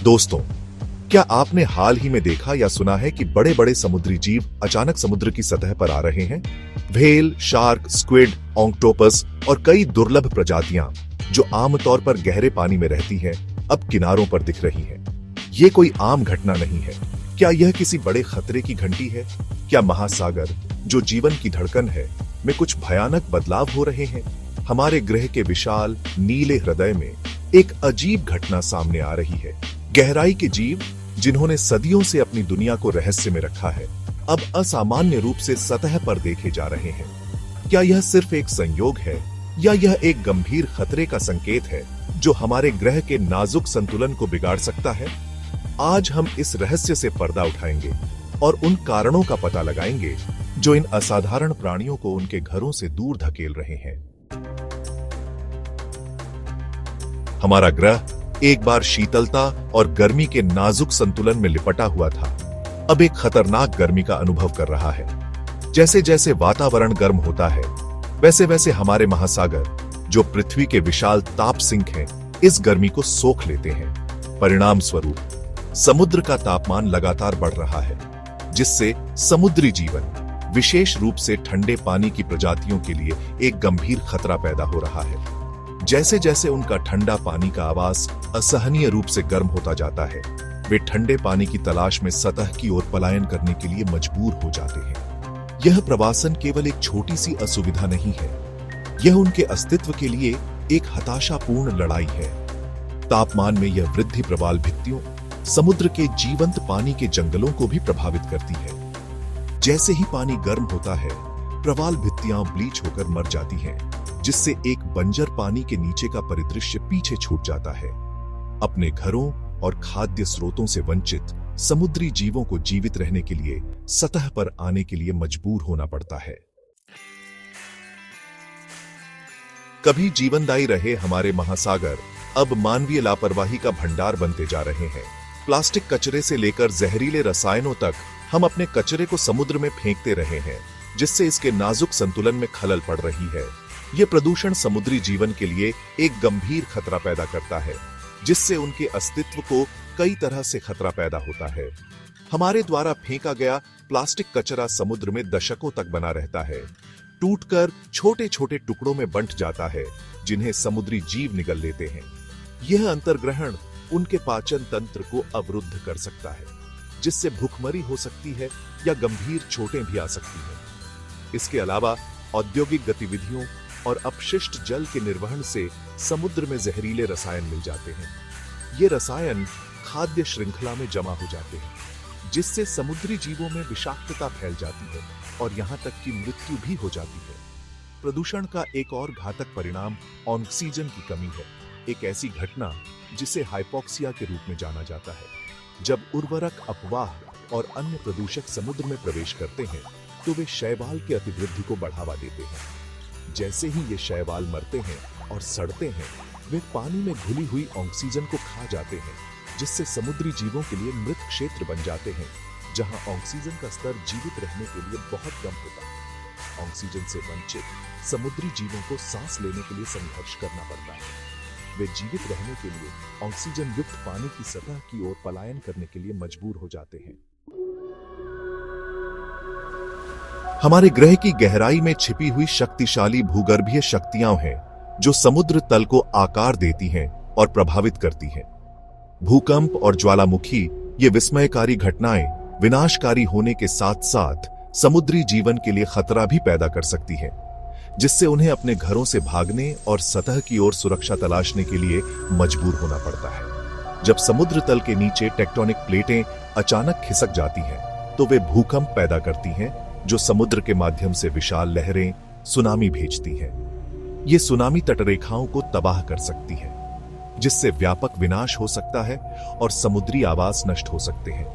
दोस्तों, क्या आपने हाल ही में देखा या सुना है कि बड़े बड़े समुद्री जीव अचानक समुद्र की सतह पर आ रहे हैं? व्हेल, शार्क, स्क्विड, ऑक्टोपस और कई दुर्लभ प्रजातियां जो आमतौर पर गहरे पानी में रहती हैं, अब किनारों पर दिख रही हैं। ये कोई आम घटना नहीं है। क्या यह किसी बड़े खतरे की घंटी है? क्या महासागर, जो जीवन की धड़कन है, में कुछ भयानक बदलाव हो रहे हैं? हमारे ग्रह के विशाल नीले हृदय में एक अजीब घटना सामने आ रही है। गहराई के जीव, जिन्होंने सदियों से अपनी दुनिया को रहस्य में रखा है, अब असामान्य रूप से सतह पर देखे जा रहे हैं। क्या यह सिर्फ एक संयोग है या यह एक गंभीर खतरे का संकेत है जो हमारे ग्रह के नाजुक संतुलन को बिगाड़ सकता है? आज हम इस रहस्य से पर्दा उठाएंगे और उन कारणों का पता लगाएंगे जो इन असाधारण प्राणियों को उनके घरों से दूर धकेल रहे हैं। हमारा ग्रह एक बार शीतलता और गर्मी के नाजुक संतुलन में लिपटा हुआ था, अब एक खतरनाक गर्मी का अनुभव कर रहा है। जैसे जैसे वातावरण गर्म होता है, वैसे वैसे हमारे महासागर, जो पृथ्वी के विशाल ताप सिंक हैं, इस गर्मी को सोख लेते हैं। परिणाम स्वरूप समुद्र का तापमान लगातार बढ़ रहा है, जिससे समुद्री जीवन, विशेष रूप से ठंडे पानी की प्रजातियों के लिए एक गंभीर खतरा पैदा हो रहा है। जैसे जैसे उनका ठंडा पानी का आवास असहनीय रूप से गर्म होता जाता है, वे ठंडे पानी की तलाश में सतह की ओर पलायन करने के लिए मजबूर हो जाते हैं। यह प्रवासन केवल एक छोटी सी असुविधा नहीं है, यह उनके अस्तित्व के लिए एक हताशापूर्ण लड़ाई है। तापमान में यह वृद्धि प्रवाल भित्तियों, समुद्र के जीवंत पानी के जंगलों को भी प्रभावित करती है। जैसे ही पानी गर्म होता है, प्रवाल भित्तियां ब्लीच होकर मर जाती हैं, जिससे एक बंजर पानी के नीचे का परिदृश्य पीछे छूट जाता है। अपने घरों और खाद्य स्रोतों से वंचित समुद्री जीवों को जीवित रहने के लिए सतह पर आने के लिए मजबूर होना पड़ता है। कभी जीवनदायी रहे हमारे महासागर अब मानवीय लापरवाही का भंडार बनते जा रहे हैं। प्लास्टिक कचरे से लेकर जहरीले रसायनों तक हम अपने कचरे को समुद्र में फेंकते रहे हैं, जिससे इसके नाजुक संतुलन में खलल पड़ रही है। यह प्रदूषण समुद्री जीवन के लिए एक गंभीर खतरा पैदा करता है, जिससे उनके अस्तित्व को कई तरह से खतरा पैदा होता है। हमारे द्वारा फेंका गया प्लास्टिक कचरा समुद्र में दशकों तक बना रहता है, टूटकर छोटे छोटे टुकड़ों में बंट जाता है, जिन्हें समुद्री जीव निगल लेते हैं। यह अंतर्ग्रहण उनके पाचन तंत्र को अवरुद्ध कर सकता है, जिससे भूखमरी हो सकती है या गंभीर चोटें भी आ सकती हैं। इसके अलावा औद्योगिक गतिविधियों और अपशिष्ट जल के निर्वहन से समुद्र में जहरीले रसायन मिल जाते हैं। ये रसायन खाद्य श्रृंखला में जमा हो जाते हैं, जिससे समुद्री जीवों में विषाक्तता फैल जाती है और यहां तक कि मृत्यु भी हो जाती है। प्रदूषण का एक और घातक परिणाम ऑक्सीजन की कमी है, एक ऐसी घटना जिसे हाइपोक्सिया के रूप में जाना जाता है। जब उर्वरक, अपवाह और अन्य प्रदूषक समुद्र में प्रवेश करते हैं, तो वे शैवाल की अतिवृद्धि को बढ़ावा देते हैं। जैसे ही ये शैवाल मरते हैं और सड़ते हैं, वे पानी में घुली हुई ऑक्सीजन को खा जाते हैं, जिससे समुद्री जीवों के लिए मृत क्षेत्र बन जाते हैं, जहां ऑक्सीजन का स्तर जीवित रहने के लिए बहुत कम होता है। ऑक्सीजन से वंचित समुद्री जीवों को सांस लेने के लिए संघर्ष करना पड़ता है। वे जीवित रहने के लिए ऑक्सीजन युक्त पानी की सतह की ओर पलायन करने के लिए मजबूर हो जाते हैं। हमारे ग्रह की गहराई में छिपी हुई शक्तिशाली भूगर्भीय शक्तियां हैं, जो समुद्र तल को आकार देती हैं और प्रभावित करती हैं। भूकंप और ज्वालामुखी, ये विस्मयकारी घटनाएं विनाशकारी होने के साथ साथ समुद्री जीवन के लिए खतरा भी पैदा कर सकती हैं, जिससे उन्हें अपने घरों से भागने और सतह की ओर सुरक्षा तलाशने के लिए मजबूर होना पड़ता है। जब समुद्र तल के नीचे टेक्टोनिक प्लेटें अचानक खिसक जाती हैं, तो वे भूकंप पैदा करती हैं, जो समुद्र के माध्यम से विशाल लहरें सुनामी भेजती हैं। ये सुनामी तटरेखाओं को तबाह कर सकती है, जिससे व्यापक विनाश हो सकता है और समुद्री आवास नष्ट हो सकते हैं।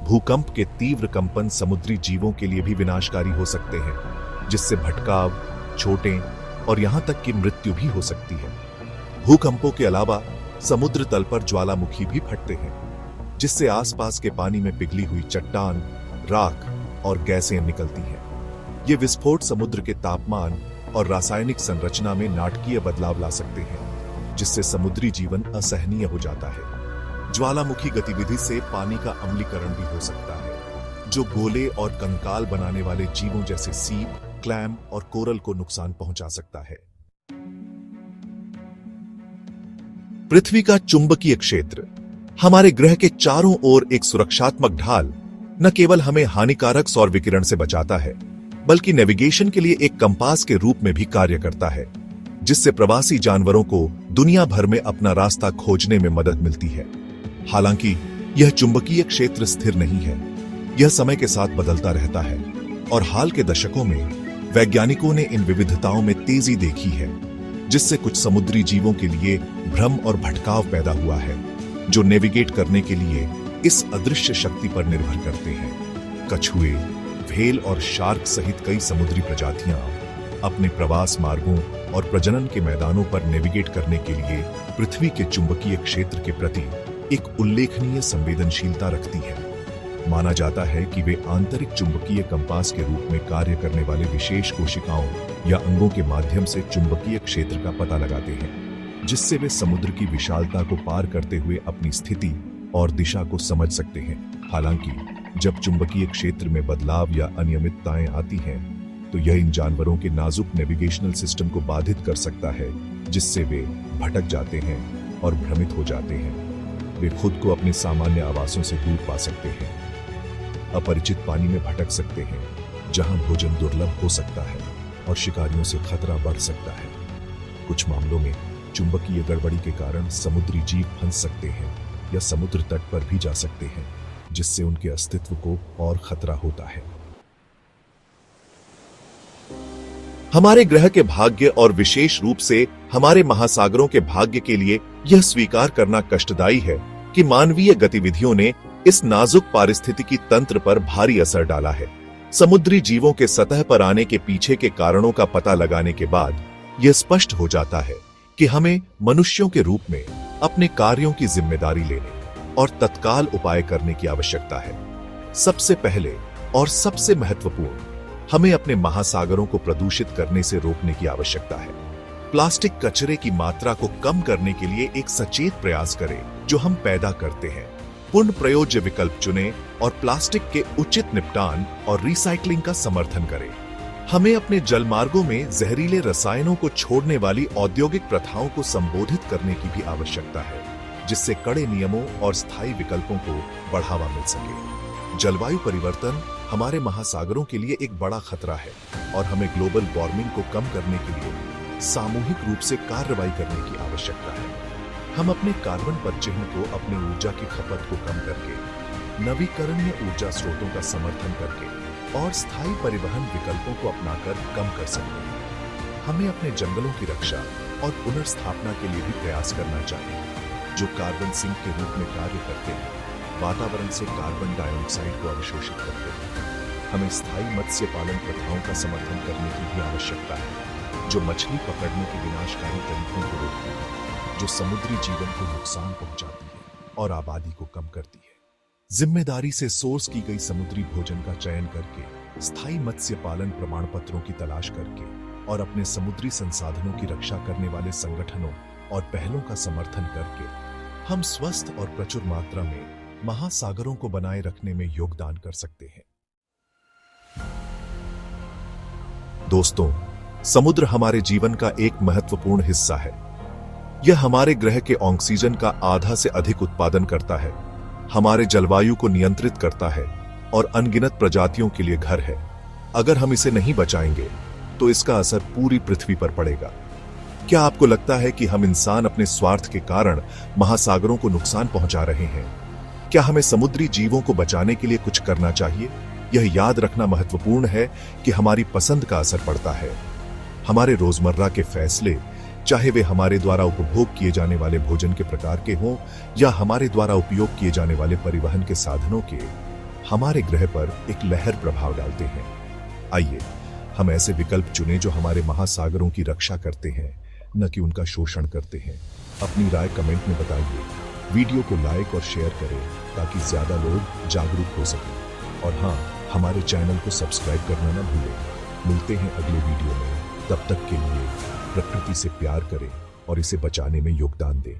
भूकंप के तीव्र कंपन समुद्री जीवों के लिए भी विनाशकारी हो सकते हैं, जिससे भटकाव, चोटें और यहां तक कि मृत्यु भी हो सकती है। भूकंपों के अलावा समुद्र तल पर ज्वालामुखी भी फटते हैं, जिससे आसपास के पानी में पिघली हुई चट्टान, राख और गैसें निकलती हैं। ये विस्फोट समुद्र के तापमान और रासायनिक संरचना में नाटकीय बदलाव ला सकते हैं, जिससे समुद्री जीवन असहनीय हो जाता है। ज्वालामुखी गतिविधि से पानी का अम्लीकरण भी हो सकता है, जो गोले और कंकाल बनाने वाले जीवों जैसे सीप, क्लैम और कोरल को नुकसान पहुंचा सकता है। पृथ्वी का चुंबकीय क्षेत्र हमारे ग्रह के चारों ओर एक सुरक्षात्मक ढाल न केवल हमें हानिकारक सौर विकिरण से बचाता है, बल्कि नेविगेशन के लिए एक कंपास के रूप में भी कार्य करता है, जिससे प्रवासी जानवरों को दुनिया भर में अपना रास्ता खोजने में मदद मिलती है। हालांकि यह चुंबकीय क्षेत्र स्थिर नहीं है, यह समय के साथ बदलता रहता है और हाल के दशकों में वैज्ञानिकों ने इन विविधताओं में तेजी देखी है, जिससे कुछ समुद्री जीवों के लिए भ्रम और भटकाव पैदा हुआ है, जो नेविगेट करने के लिए इस अदृश्य शक्ति पर निर्भर करते हैं। कछुए, व्हेल और शार्क सहित कई समुद्री प्रजातियां अपने प्रवास मार्गों और प्रजनन के मैदानों पर नेविगेट करने के लिए पृथ्वी के चुंबकीय क्षेत्र के प्रति एक उल्लेखनीय संवेदनशीलता रखती है। माना जाता है कि वे आंतरिक चुंबकीय कंपास के रूप में कार्य करने वाले विशेष कोशिकाओं या अंगों के माध्यम से चुंबकीय क्षेत्र का पता लगाते हैं, जिससे वे समुद्र की विशालता को पार करते हुए अपनी स्थिति और दिशा को समझ सकते हैं। हालांकि जब चुंबकीय क्षेत्र में बदलाव या अनियमितताएं आती हैं, तो यह इन जानवरों के नाजुक नेविगेशनल सिस्टम को बाधित कर सकता है, जिससे वे भटक जाते हैं और भ्रमित हो जाते हैं। वे खुद को अपने सामान्य आवासों से दूर पा सकते हैं, अपरिचित पानी में भटक सकते हैं, जहां भोजन दुर्लभ हो सकता है और शिकारियों से खतरा बढ़ सकता है। कुछ मामलों में चुंबकीय गड़बड़ी के कारण समुद्री जीव फंस सकते हैं या समुद्र तट पर भी जा सकते हैं, जिससे उनके अस्तित्व को और खतरा होता है। हमारे ग्रह के भाग्य और विशेष रूप से हमारे महासागरों के भाग्य के लिए यह स्वीकार करना कष्टदायी है कि मानवीय गतिविधियों ने इस नाजुक पारिस्थितिकी तंत्र पर भारी असर डाला है। समुद्री जीवों के सतह पर आने के पीछे के कारणों का पता लगाने के बाद यह स्पष्ट हो जाता है कि हमें मनुष्यों के रूप में अपने कार्यों की जिम्मेदारी लेने और तत्काल उपाय करने की आवश्यकता है। सबसे पहले और सबसे महत्वपूर्ण, हमें अपने महासागरों को प्रदूषित करने से रोकने की आवश्यकता है। प्लास्टिक कचरे की मात्रा को कम करने के लिए एक सचेत प्रयास करें जो हम पैदा करते हैं। पुनः प्रयोज्य विकल्प चुनें और प्लास्टिक के उचित निपटान और रिसाइकलिंग का समर्थन करें। हमें अपने जलमार्गों में जहरीले रसायनों को छोड़ने वाली औद्योगिक प्रथाओं को संबोधित करने की भी आवश्यकता है, जिससे कड़े नियमों और स्थायी विकल्पों को बढ़ावा मिल सके। जलवायु परिवर्तन हमारे महासागरों के लिए एक बड़ा खतरा है और हमें ग्लोबल वार्मिंग को कम करने के लिए सामूहिक रूप से कार्रवाई करने की आवश्यकता है। हम अपने कार्बन पदचिह्न को अपनी ऊर्जा की खपत को कम करके, नवीकरणीय ऊर्जा स्रोतों का समर्थन करके और स्थायी परिवहन विकल्पों को अपनाकर कम कर सकते हैं। हमें अपने जंगलों की रक्षा और पुनर्स्थापना के लिए भी प्रयास करना चाहिए, जो कार्बन सिंक के रूप में कार्य करते हैं, वातावरण से कार्बन डाइऑक्साइड को अवशोषित करते हैं। हमें स्थायी मत्स्य पालन प्रथाओं का समर्थन करने की भी आवश्यकता है, जो मछली पकड़ने के विनाशकारी तरीकों को रोकती है, जो समुद्री जीवन को नुकसान पहुंचाती है और आबादी को कम करती है। जिम्मेदारी से सोर्स की गई समुद्री भोजन का चयन करके, स्थायी मत्स्य पालन प्रमाण पत्रों की तलाश करके और अपने समुद्री संसाधनों की रक्षा करने वाले संगठनों और पहलों का समर्थन करके हम स्वस्थ और प्रचुर मात्रा में महासागरों को बनाए रखने में योगदान कर सकते हैं। दोस्तों, समुद्र हमारे जीवन का एक महत्वपूर्ण हिस्सा है। यह हमारे ग्रह के ऑक्सीजन का आधा से अधिक उत्पादन करता है, हमारे जलवायु को नियंत्रित करता है और अनगिनत प्रजातियों के लिए घर है। अगर हम इसे नहीं बचाएंगे तो इसका असर पूरी पृथ्वी पर पड़ेगा। क्या आपको लगता है कि हम इंसान अपने स्वार्थ के कारण महासागरों को नुकसान पहुंचा रहे हैं? क्या हमें समुद्री जीवों को बचाने के लिए कुछ करना चाहिए? यह याद रखना महत्वपूर्ण है कि हमारी पसंद का असर पड़ता है। हमारे रोजमर्रा के फैसले, चाहे वे हमारे द्वारा उपभोग किए जाने वाले भोजन के प्रकार के हों या हमारे द्वारा उपयोग किए जाने वाले परिवहन के साधनों के, हमारे ग्रह पर एक लहर प्रभाव डालते हैं। आइए हम ऐसे विकल्प चुनें जो हमारे महासागरों की रक्षा करते हैं, न कि उनका शोषण करते हैं। अपनी राय कमेंट में बताइए, वीडियो को लाइक और शेयर करें ताकि ज्यादा लोग जागरूक हो सकें। और हाँ, हमारे चैनल को सब्सक्राइब करना न भूलें। मिलते हैं अगले वीडियो में, तब तक के लिए प्रकृति से प्यार करें और इसे बचाने में योगदान दें।